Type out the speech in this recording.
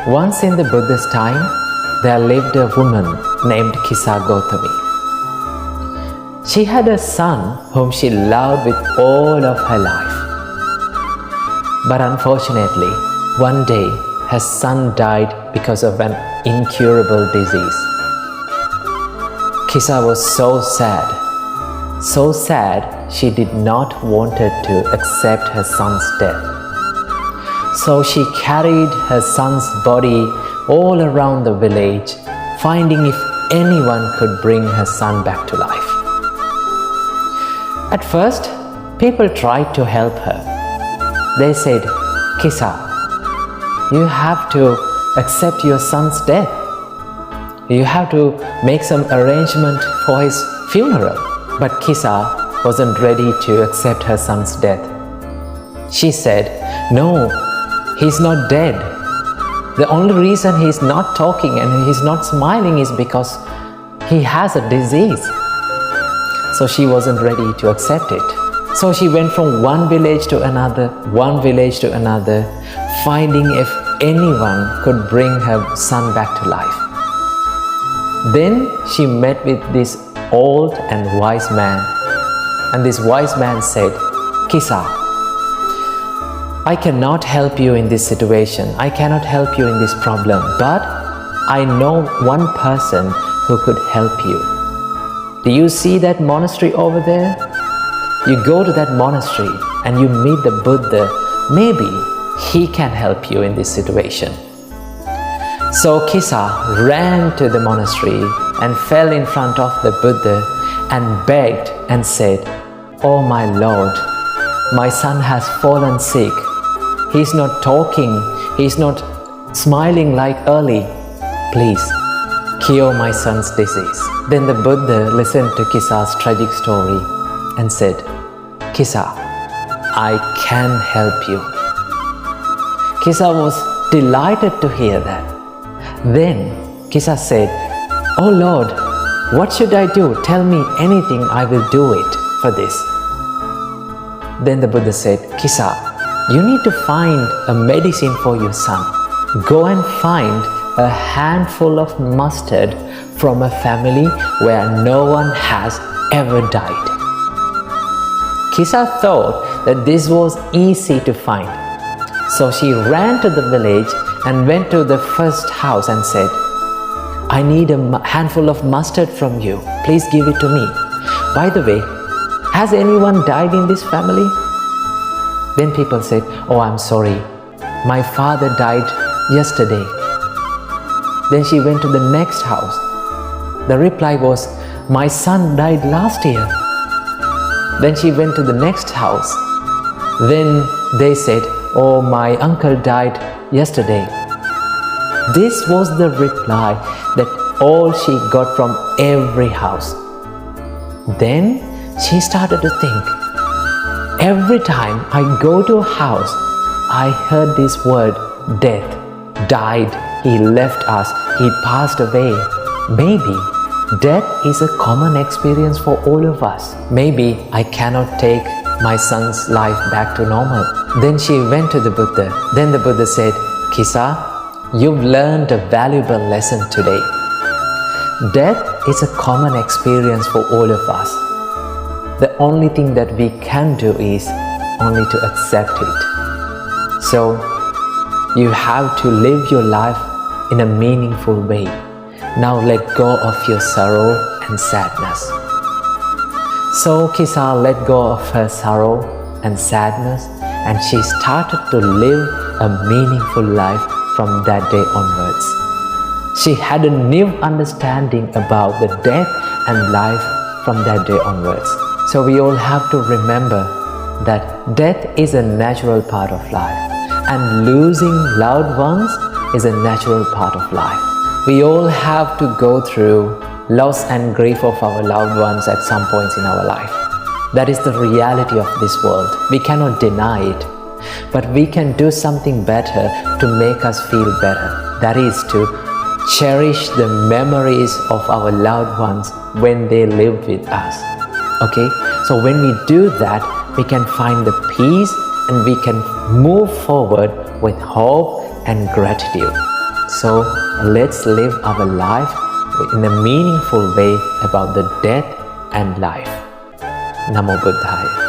Once in the Buddhist time, there lived a woman named Kisa Gautami. She had a son whom she loved with all of her life. But unfortunately, one day her son died because of an incurable disease. Kisa was so sad she did not wanted to accept her son's death. So she carried her son's body all around the village, finding if anyone could bring her son back to life. At first, people tried to help her. They said, "Kisa, you have to accept your son's death. You have to make some arrangement for his funeral." But Kisa wasn't ready to accept her son's death. She said, "No, he's not dead. The only reason he's not talking and he's not smiling is because he has a disease." So she wasn't ready to accept it. So she went from one village to another, finding if anyone could bring her son back to life. Then she met with this old and wise man. And this wise man said, "Kisa, I cannot help you in this situation. I cannot help you in this problem. But I know one person who could help you. Do you see that monastery over there? You go to that monastery and you meet the Buddha. Maybe he can help you in this situation." So Kisa ran to the monastery and fell in front of the Buddha and begged and said, "Oh my Lord, my son has fallen sick. He's not talking, he's not smiling like early. Please, cure my son's disease." Then the Buddha listened to Kisa's tragic story and said, "Kisa, I can help you." Kisa was delighted to hear that. Then Kisa said, "Oh Lord, what should I do? Tell me anything, I will do it for this." Then the Buddha said, "Kisa, you need to find a medicine for your son. Go and find a handful of mustard from a family where no one has ever died." Kisa thought that this was easy to find. So she ran to the village and went to the first house and said, "I need a handful of mustard from you. Please give it to me. By the way, has anyone died in this family?" Then people said, "Oh, I'm sorry. My father died yesterday." Then she went to the next house. The reply was, "My son died last year." Then she went to the next house. Then they said, "Oh, my uncle died yesterday." This was the reply that all she got from every house. Then she started to think, every time I go to a house, I heard this word, death, died, he left us, he passed away. Maybe death is a common experience for all of us. Maybe I cannot take my son's life back to normal. Then she went to the Buddha. Then the Buddha said, "Kisa, you've learned a valuable lesson today. Death is a common experience for all of us. The only thing that we can do is only to accept it. So you have to live your life in a meaningful way. Now let go of your sorrow and sadness." So Kisa let go of her sorrow and sadness, and she started to live a meaningful life from that day onwards. She had a new understanding about the death and life from that day onwards. So we all have to remember that death is a natural part of life, and losing loved ones is a natural part of life. We all have to go through loss and grief of our loved ones at some points in our life. That is the reality of this world. We cannot deny it. But we can do something better to make us feel better. That is to cherish the memories of our loved ones when they lived with us. Okay? So when we do that, we can find the peace and we can move forward with hope and gratitude. So let's live our life in a meaningful way about the death and life. Namo Buddhaya.